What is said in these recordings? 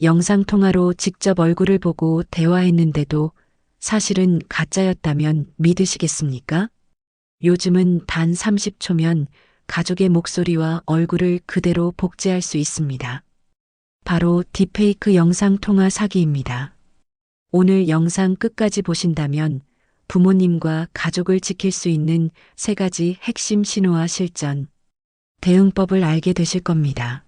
영상통화로 직접 얼굴을 보고 대화했는데도 사실은 가짜였다면 믿으시겠습니까? 요즘은 단 30초면 가족의 목소리와 얼굴을 그대로 복제할 수 있습니다. 바로 딥페이크 영상통화 사기입니다. 오늘 영상 끝까지 보신다면 부모님과 가족을 지킬 수 있는 3가지 핵심 신호와 실전, 대응법을 알게 되실 겁니다.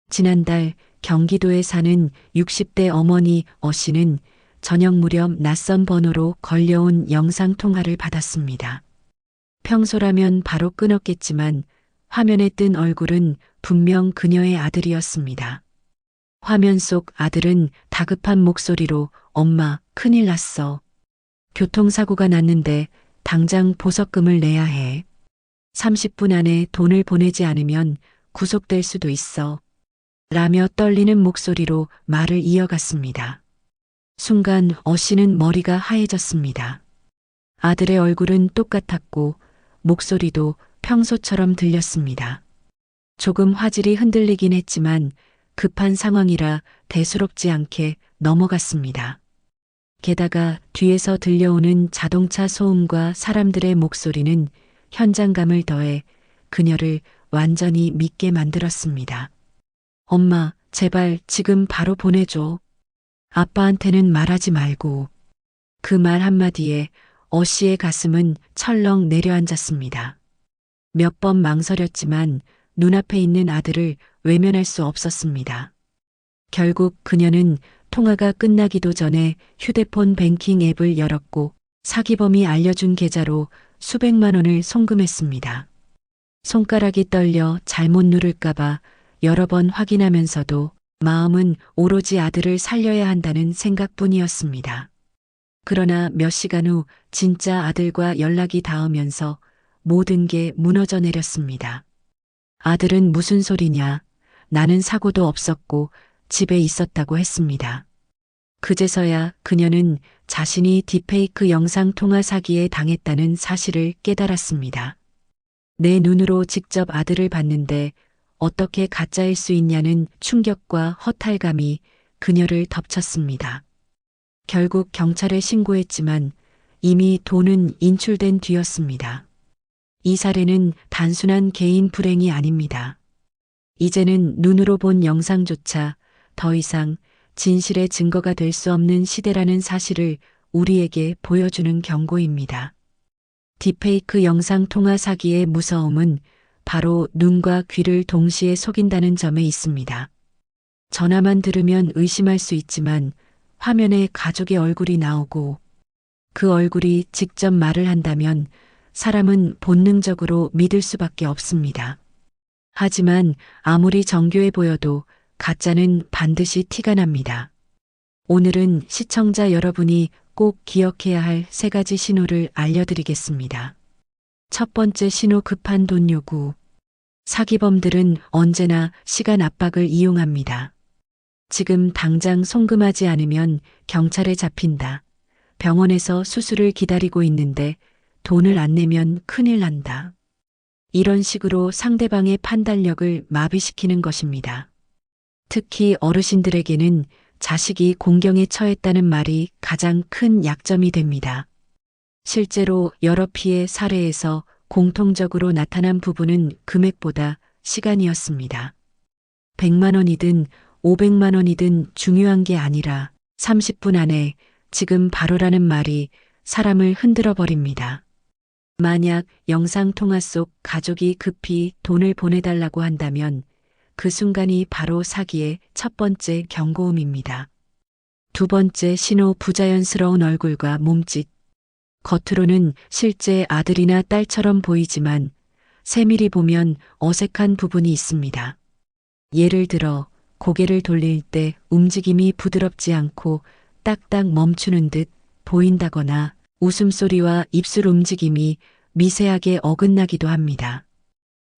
지난달 경기도에 사는 60대 어머니 씨는 저녁 무렵 낯선 번호로 걸려온 영상통화를 받았습니다. 평소라면 바로 끊었겠지만 화면에 뜬 얼굴은 분명 그녀의 아들이었습니다. 화면 속 아들은 다급한 목소리로 엄마, 큰일 났어. 교통사고가 났는데 당장 보석금을 내야 해. 30분 안에 돈을 보내지 않으면 구속될 수도 있어. 라며 떨리는 목소리로 말을 이어갔습니다. 순간 씨는 머리가 하얘졌습니다. 아들의 얼굴은 똑같았고 목소리도 평소처럼 들렸습니다. 조금 화질이 흔들리긴 했지만 급한 상황이라 대수롭지 않게 넘어갔습니다. 게다가 뒤에서 들려오는 자동차 소음과 사람들의 목소리는 현장감을 더해 그녀를 완전히 믿게 만들었습니다. 엄마, 제발 지금 바로 보내줘. 아빠한테는 말하지 말고. 그 말 한마디에 씨의 가슴은 철렁 내려앉았습니다. 몇 번 망설였지만 눈앞에 있는 아들을 외면할 수 없었습니다. 결국 그녀는 통화가 끝나기도 전에 휴대폰 뱅킹 앱을 열었고 사기범이 알려준 계좌로 수백만 원을 송금했습니다. 손가락이 떨려 잘못 누를까봐 여러 번 확인하면서도 마음은 오로지 아들을 살려야 한다는 생각뿐이었습니다. 그러나 몇 시간 후 진짜 아들과 연락이 닿으면서 모든 게 무너져 내렸습니다. 아들은 무슨 소리냐? 나는 사고도 없었고 집에 있었다고 했습니다. 그제서야 그녀는 자신이 딥페이크 영상통화 사기에 당했다는 사실을 깨달았습니다. 내 눈으로 직접 아들을 봤는데 어떻게 가짜일 수 있냐는 충격과 허탈감이 그녀를 덮쳤습니다. 결국 경찰에 신고했지만 이미 돈은 인출된 뒤였습니다. 이 사례는 단순한 개인 불행이 아닙니다. 이제는 눈으로 본 영상조차 더 이상 진실의 증거가 될 수 없는 시대라는 사실을 우리에게 보여주는 경고입니다. 딥페이크 영상통화 사기의 무서움은 바로 눈과 귀를 동시에 속인다는 점에 있습니다. 전화만 들으면 의심할 수 있지만 화면에 가족의 얼굴이 나오고 그 얼굴이 직접 말을 한다면 사람은 본능적으로 믿을 수밖에 없습니다. 하지만 아무리 정교해 보여도 가짜는 반드시 티가 납니다. 오늘은 시청자 여러분이 꼭 기억해야 할 3가지 신호를 알려드리겠습니다. 첫 번째 신호, 급한 돈 요구. 사기범들은 언제나 시간 압박을 이용합니다. 지금 당장 송금하지 않으면 경찰에 잡힌다. 병원에서 수술을 기다리고 있는데 돈을 안 내면 큰일 난다. 이런 식으로 상대방의 판단력을 마비시키는 것입니다. 특히 어르신들에게는 자식이 공경에 처했다는 말이 가장 큰 약점이 됩니다. 실제로 여러 피해 사례에서 공통적으로 나타난 부분은 금액보다 시간이었습니다. 100만 원이든 500만 원이든 중요한 게 아니라 30분 안에 지금 바로라는 말이 사람을 흔들어 버립니다. 만약 영상통화 속 가족이 급히 돈을 보내달라고 한다면 그 순간이 바로 사기의 첫 번째 경고음입니다. 두 번째 신호, 부자연스러운 얼굴과 몸짓. 겉으로는 실제 아들이나 딸처럼 보이지만 세밀히 보면 어색한 부분이 있습니다. 예를 들어 고개를 돌릴 때 움직임이 부드럽지 않고 딱딱 멈추는 듯 보인다거나 웃음소리와 입술 움직임이 미세하게 어긋나기도 합니다.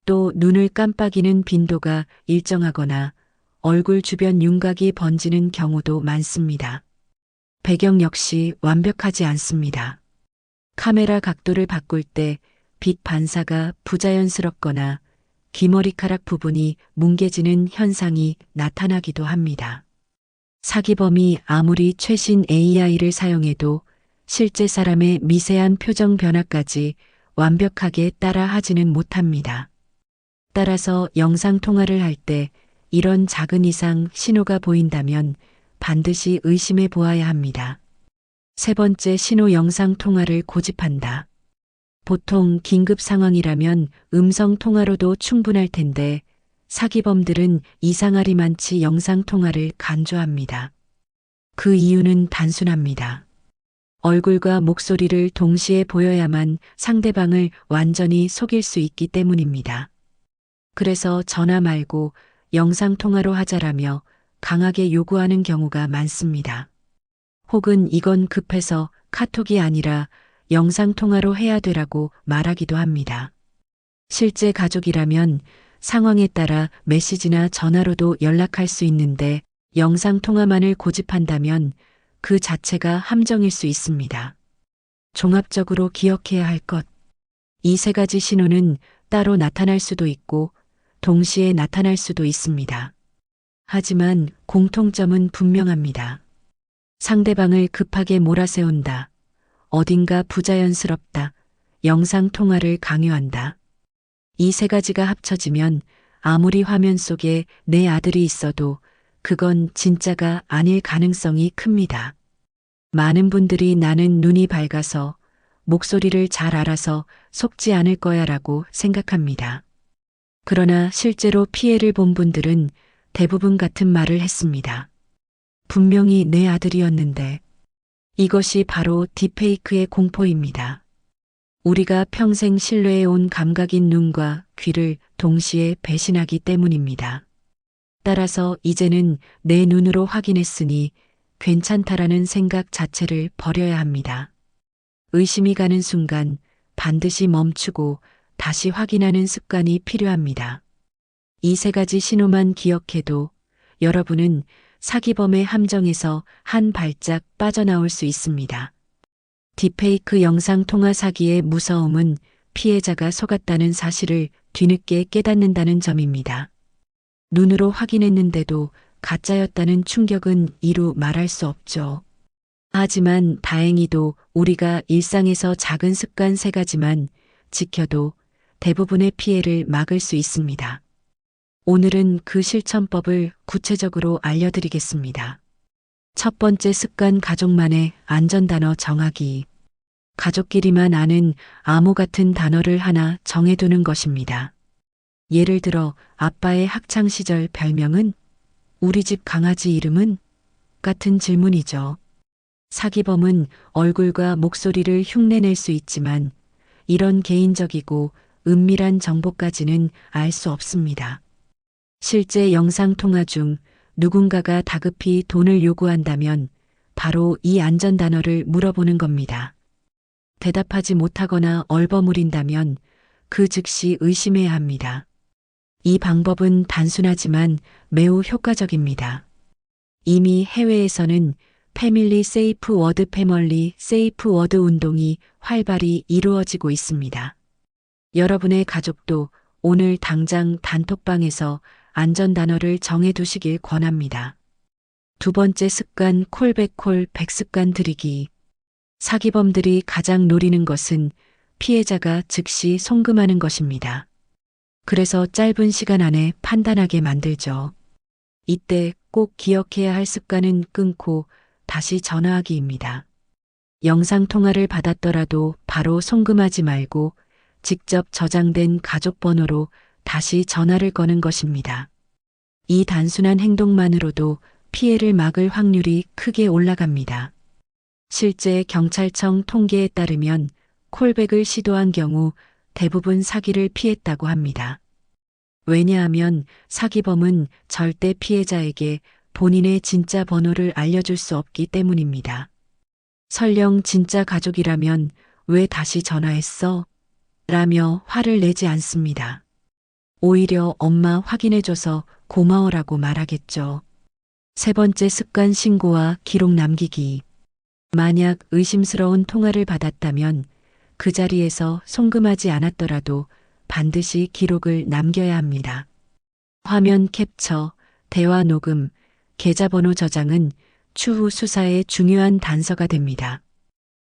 또 눈을 깜빡이는 빈도가 일정하거나 얼굴 주변 윤곽이 번지는 경우도 많습니다. 배경 역시 완벽하지 않습니다. 카메라 각도를 바꿀 때 빛 반사가 부자연스럽거나 귀머리카락 부분이 뭉개지는 현상이 나타나기도 합니다. 사기범이 아무리 최신 AI를 사용해도 실제 사람의 미세한 표정 변화까지 완벽하게 따라 하지는 못합니다. 따라서 영상 통화를 할 때 이런 작은 이상 신호가 보인다면 반드시 의심해 보아야 합니다. 세 번째, 신호 영상 통화를 고집한다. 보통 긴급 상황이라면 음성 통화로도 충분할 텐데 사기범들은 이상하리만치 영상 통화를 간주합니다. 그 이유는 단순합니다. 얼굴과 목소리를 동시에 보여야만 상대방을 완전히 속일 수 있기 때문입니다. 그래서 전화 말고 영상 통화로 하자라며 강하게 요구하는 경우가 많습니다. 혹은 이건 급해서 카톡이 아니라 영상 통화로 해야 되라고 말하기도 합니다. 실제 가족이라면 상황에 따라 메시지나 전화로도 연락할 수 있는데 영상 통화만을 고집한다면 그 자체가 함정일 수 있습니다. 종합적으로 기억해야 할 것. 이 세 가지 신호는 따로 나타날 수도 있고 동시에 나타날 수도 있습니다. 하지만 공통점은 분명합니다. 상대방을 급하게 몰아세운다. 어딘가 부자연스럽다. 영상 통화를 강요한다. 이 세 가지가 합쳐지면 아무리 화면 속에 내 아들이 있어도 그건 진짜가 아닐 가능성이 큽니다. 많은 분들이 나는 눈이 밝아서 목소리를 잘 알아서 속지 않을 거야 라고 생각합니다. 그러나 실제로 피해를 본 분들은 대부분 같은 말을 했습니다. 분명히 내 아들이었는데. 이것이 바로 딥페이크의 공포입니다. 우리가 평생 신뢰해온 감각인 눈과 귀를 동시에 배신하기 때문입니다. 따라서 이제는 내 눈으로 확인했으니 괜찮다라는 생각 자체를 버려야 합니다. 의심이 가는 순간 반드시 멈추고 다시 확인하는 습관이 필요합니다. 이 세 가지 신호만 기억해도 여러분은 사기범의 함정에서 한 발짝 빠져나올 수 있습니다. 딥페이크 영상 통화 사기의 무서움은 피해자가 속았다는 사실을 뒤늦게 깨닫는다는 점입니다. 눈으로 확인했는데도 가짜였다는 충격은 이루 말할 수 없죠. 하지만 다행히도 우리가 일상에서 작은 습관 세 가지만 지켜도 대부분의 피해를 막을 수 있습니다. 오늘은 그 실천법을 구체적으로 알려드리겠습니다. 첫 번째 습관, 가족만의 안전단어 정하기. 가족끼리만 아는 암호 같은 단어를 하나 정해두는 것입니다. 예를 들어 아빠의 학창시절 별명은? 우리 집 강아지 이름은? 같은 질문이죠. 사기범은 얼굴과 목소리를 흉내낼 수 있지만 이런 개인적이고 은밀한 정보까지는 알 수 없습니다. 실제 영상 통화 중 누군가가 다급히 돈을 요구한다면 바로 이 안전 단어를 물어보는 겁니다. 대답하지 못하거나 얼버무린다면 그 즉시 의심해야 합니다. 이 방법은 단순하지만 매우 효과적입니다. 이미 해외에서는 패밀리 세이프 워드, 패멀리 세이프 워드 운동이 활발히 이루어지고 있습니다. 여러분의 가족도 오늘 당장 단톡방에서 안전 단어를 정해두시길 권합니다. 두 번째 습관, 콜백콜 100습관 들이기. 사기범들이 가장 노리는 것은 피해자가 즉시 송금하는 것입니다. 그래서 짧은 시간 안에 판단하게 만들죠. 이때 꼭 기억해야 할 습관은 끊고 다시 전화하기입니다. 영상 통화를 받았더라도 바로 송금하지 말고 직접 저장된 가족 번호로 다시 전화를 거는 것입니다. 이 단순한 행동만으로도 피해를 막을 확률이 크게 올라갑니다. 실제 경찰청 통계에 따르면 콜백을 시도한 경우 대부분 사기를 피했다고 합니다. 왜냐하면 사기범은 절대 피해자에게 본인의 진짜 번호를 알려줄 수 없기 때문입니다. 설령 진짜 가족이라면 왜 다시 전화했어? 라며 화를 내지 않습니다. 오히려 엄마 확인해줘서 고마워라고 말하겠죠. 세 번째 습관, 신고와 기록 남기기. 만약 의심스러운 통화를 받았다면 그 자리에서 송금하지 않았더라도 반드시 기록을 남겨야 합니다. 화면 캡처, 대화 녹음, 계좌번호 저장은 추후 수사에 중요한 단서가 됩니다.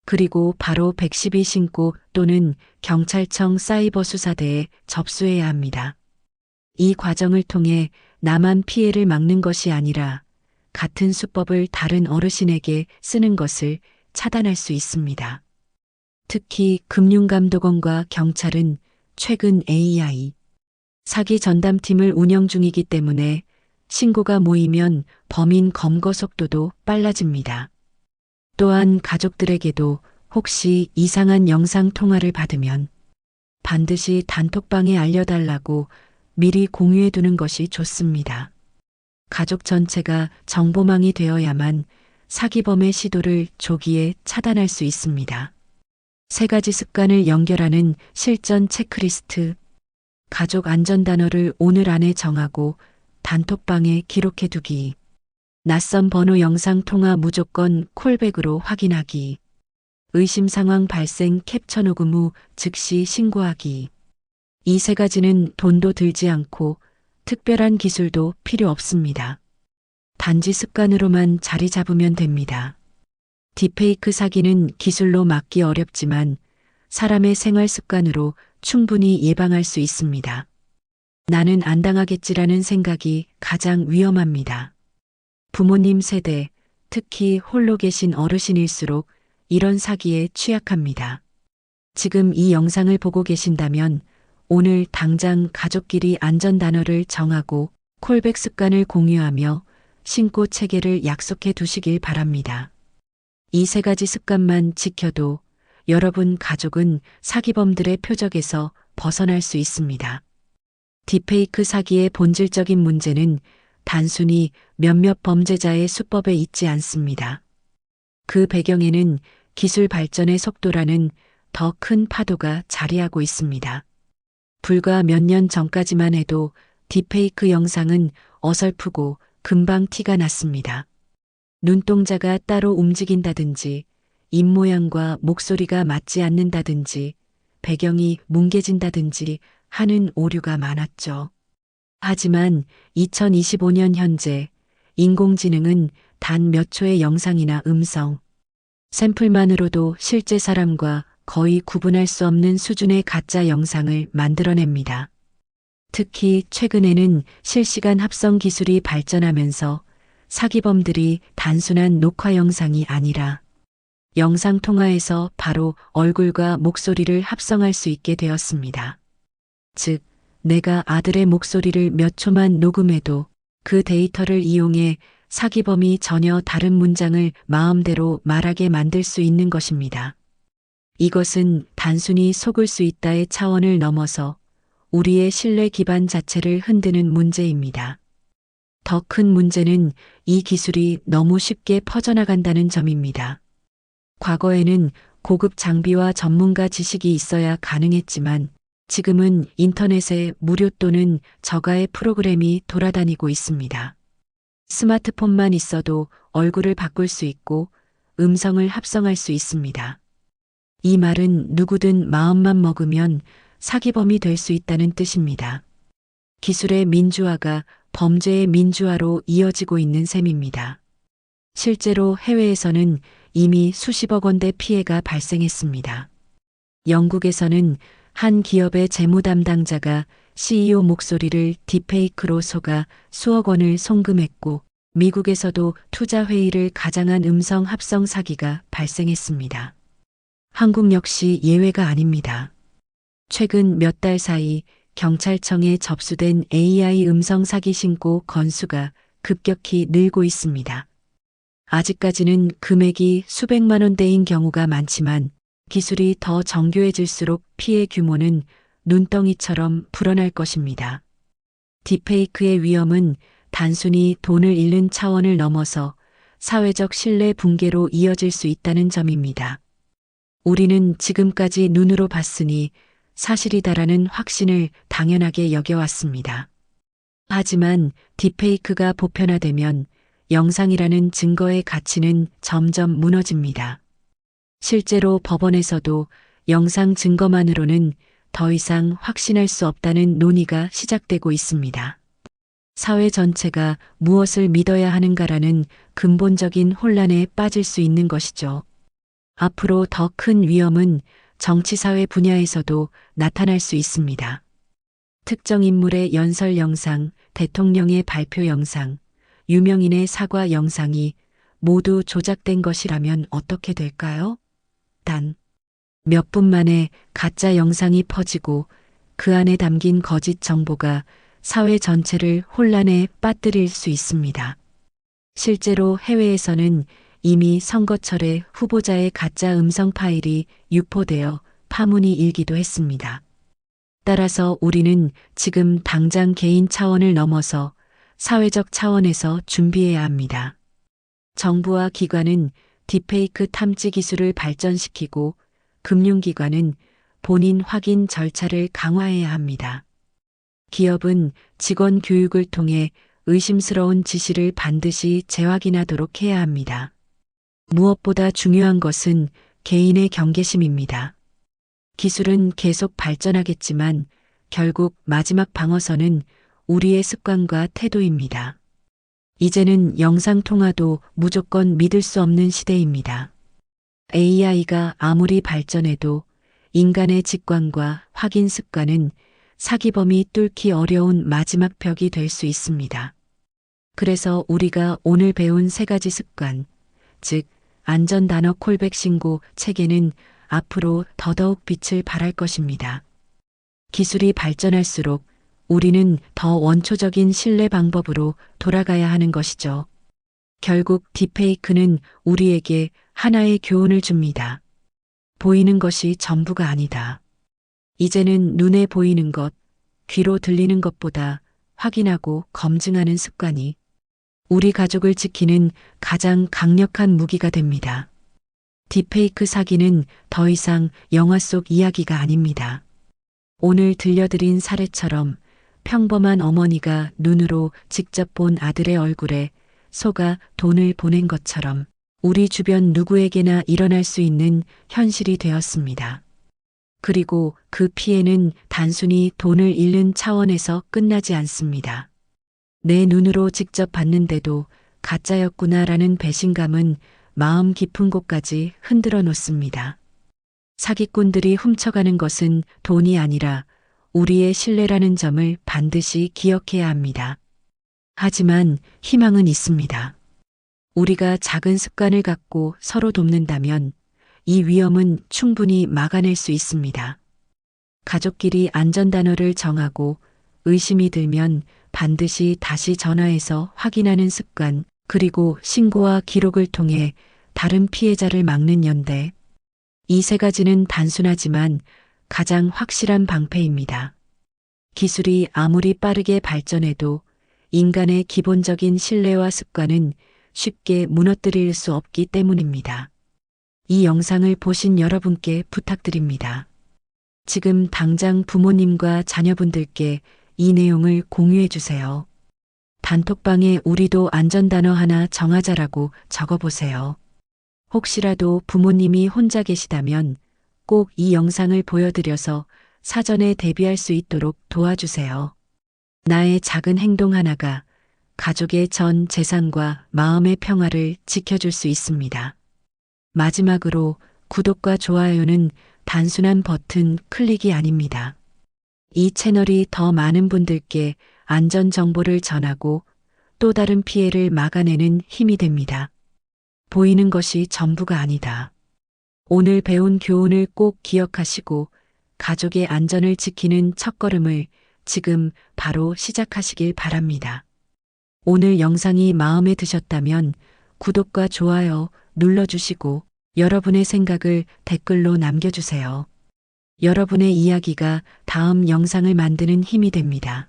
그리고 바로 112 신고 또는 경찰청 사이버 수사대에 접수해야 합니다. 이 과정을 통해 나만 피해를 막는 것이 아니라 같은 수법을 다른 어르신에게 쓰는 것을 차단할 수 있습니다. 특히 금융감독원과 경찰은 최근 AI 사기 전담팀을 운영 중이기 때문에 신고가 모이면 범인 검거 속도도 빨라집니다. 또한 가족들에게도 혹시 이상한 영상 통화를 받으면 반드시 단톡방에 알려달라고 미리 공유해 두는 것이 좋습니다. 가족 전체가 정보망이 되어야만 사기범의 시도를 조기에 차단할 수 있습니다. 3가지 습관을 연결하는 실전 체크리스트. 가족 안전 단어를 오늘 안에 정하고 단톡방에 기록해 두기. 낯선 번호 영상 통화 무조건 콜백으로 확인하기. 의심 상황 발생 캡처 녹음 후 즉시 신고하기. 이 3가지는 돈도 들지 않고 특별한 기술도 필요 없습니다. 단지 습관으로만 자리 잡으면 됩니다. 딥페이크 사기는 기술로 막기 어렵지만 사람의 생활 습관으로 충분히 예방할 수 있습니다. 나는 안 당하겠지라는 생각이 가장 위험합니다. 부모님 세대, 특히 홀로 계신 어르신일수록 이런 사기에 취약합니다. 지금 이 영상을 보고 계신다면 오늘 당장 가족끼리 안전 단어를 정하고 콜백 습관을 공유하며 신고 체계를 약속해 두시길 바랍니다. 이 3가지 습관만 지켜도 여러분 가족은 사기범들의 표적에서 벗어날 수 있습니다. 딥페이크 사기의 본질적인 문제는 단순히 몇몇 범죄자의 수법에 있지 않습니다. 그 배경에는 기술 발전의 속도라는 더 큰 파도가 자리하고 있습니다. 불과 몇 년 전까지만 해도 딥페이크 영상은 어설프고 금방 티가 났습니다. 눈동자가 따로 움직인다든지 입모양과 목소리가 맞지 않는다든지 배경이 뭉개진다든지 하는 오류가 많았죠. 하지만 2025년 현재 인공지능은 단 몇 초의 영상이나 음성, 샘플만으로도 실제 사람과 거의 구분할 수 없는 수준의 가짜 영상을 만들어냅니다. 특히 최근에는 실시간 합성 기술이 발전하면서 사기범들이 단순한 녹화 영상이 아니라 영상 통화에서 바로 얼굴과 목소리를 합성할 수 있게 되었습니다. 즉, 내가 아들의 목소리를 몇 초만 녹음해도 그 데이터를 이용해 사기범이 전혀 다른 문장을 마음대로 말하게 만들 수 있는 것입니다. 이것은 단순히 속을 수 있다의 차원을 넘어서 우리의 신뢰 기반 자체를 흔드는 문제입니다. 더 큰 문제는 이 기술이 너무 쉽게 퍼져나간다는 점입니다. 과거에는 고급 장비와 전문가 지식이 있어야 가능했지만 지금은 인터넷에 무료 또는 저가의 프로그램이 돌아다니고 있습니다. 스마트폰만 있어도 얼굴을 바꿀 수 있고 음성을 합성할 수 있습니다. 이 말은 누구든 마음만 먹으면 사기범이 될 수 있다는 뜻입니다. 기술의 민주화가 범죄의 민주화로 이어지고 있는 셈입니다. 실제로 해외에서는 이미 수십억 원대 피해가 발생했습니다. 영국에서는 한 기업의 재무 담당자가 CEO 목소리를 딥페이크로 속아 수억 원을 송금했고 미국에서도 투자 회의를 가장한 음성 합성 사기가 발생했습니다. 한국 역시 예외가 아닙니다. 최근 몇 달 사이 경찰청에 접수된 AI 음성 사기 신고 건수가 급격히 늘고 있습니다. 아직까지는 금액이 수백만 원대인 경우가 많지만 기술이 더 정교해질수록 피해 규모는 눈덩이처럼 불어날 것입니다. 딥페이크의 위험은 단순히 돈을 잃는 차원을 넘어서 사회적 신뢰 붕괴로 이어질 수 있다는 점입니다. 우리는 지금까지 눈으로 봤으니 사실이다라는 확신을 당연하게 여겨왔습니다. 하지만 딥페이크가 보편화되면 영상이라는 증거의 가치는 점점 무너집니다. 실제로 법원에서도 영상 증거만으로는 더 이상 확신할 수 없다는 논의가 시작되고 있습니다. 사회 전체가 무엇을 믿어야 하는가라는 근본적인 혼란에 빠질 수 있는 것이죠. 앞으로 더 큰 위험은 정치사회 분야에서도 나타날 수 있습니다. 특정 인물의 연설 영상, 대통령의 발표 영상, 유명인의 사과 영상이 모두 조작된 것이라면 어떻게 될까요? 단 몇 분 만에 가짜 영상이 퍼지고 그 안에 담긴 거짓 정보가 사회 전체를 혼란에 빠뜨릴 수 있습니다. 실제로 해외에서는 이미 선거철에 후보자의 가짜 음성 파일이 유포되어 파문이 일기도 했습니다. 따라서 우리는 지금 당장 개인 차원을 넘어서 사회적 차원에서 준비해야 합니다. 정부와 기관은 딥페이크 탐지 기술을 발전시키고 금융기관은 본인 확인 절차를 강화해야 합니다. 기업은 직원 교육을 통해 의심스러운 지시를 반드시 재확인하도록 해야 합니다. 무엇보다 중요한 것은 개인의 경계심입니다. 기술은 계속 발전하겠지만 결국 마지막 방어선은 우리의 습관과 태도입니다. 이제는 영상통화도 무조건 믿을 수 없는 시대입니다. AI가 아무리 발전해도 인간의 직관과 확인 습관은 사기범이 뚫기 어려운 마지막 벽이 될 수 있습니다. 그래서 우리가 오늘 배운 3가지 습관, 즉 안전단어 콜백 신고 체계는 앞으로 더더욱 빛을 발할 것입니다. 기술이 발전할수록 우리는 더 원초적인 신뢰 방법으로 돌아가야 하는 것이죠. 결국 딥페이크는 우리에게 하나의 교훈을 줍니다. 보이는 것이 전부가 아니다. 이제는 눈에 보이는 것, 귀로 들리는 것보다 확인하고 검증하는 습관이 우리 가족을 지키는 가장 강력한 무기가 됩니다. 딥페이크 사기는 더 이상 영화 속 이야기가 아닙니다. 오늘 들려드린 사례처럼 평범한 어머니가 눈으로 직접 본 아들의 얼굴에 속아 돈을 보낸 것처럼 우리 주변 누구에게나 일어날 수 있는 현실이 되었습니다. 그리고 그 피해는 단순히 돈을 잃는 차원에서 끝나지 않습니다. 내 눈으로 직접 봤는데도 가짜였구나라는 배신감은 마음 깊은 곳까지 흔들어 놓습니다. 사기꾼들이 훔쳐가는 것은 돈이 아니라 우리의 신뢰라는 점을 반드시 기억해야 합니다. 하지만 희망은 있습니다. 우리가 작은 습관을 갖고 서로 돕는다면 이 위험은 충분히 막아낼 수 있습니다. 가족끼리 안전단어를 정하고 의심이 들면 반드시 다시 전화해서 확인하는 습관, 그리고 신고와 기록을 통해 다른 피해자를 막는 연대. 이 3가지는 단순하지만 가장 확실한 방패입니다. 기술이 아무리 빠르게 발전해도 인간의 기본적인 신뢰와 습관은 쉽게 무너뜨릴 수 없기 때문입니다. 이 영상을 보신 여러분께 부탁드립니다. 지금 당장 부모님과 자녀분들께 이 내용을 공유해 주세요. 단톡방에 우리도 안전단어 하나 정하자라고 적어보세요. 혹시라도 부모님이 혼자 계시다면 꼭 이 영상을 보여드려서 사전에 대비할 수 있도록 도와주세요. 나의 작은 행동 하나가 가족의 전 재산과 마음의 평화를 지켜줄 수 있습니다. 마지막으로 구독과 좋아요는 단순한 버튼 클릭이 아닙니다. 이 채널이 더 많은 분들께 안전 정보를 전하고 또 다른 피해를 막아내는 힘이 됩니다. 보이는 것이 전부가 아니다. 오늘 배운 교훈을 꼭 기억하시고 가족의 안전을 지키는 첫걸음을 지금 바로 시작하시길 바랍니다. 오늘 영상이 마음에 드셨다면 구독과 좋아요 눌러주시고 여러분의 생각을 댓글로 남겨주세요. 여러분의 이야기가 다음 영상을 만드는 힘이 됩니다.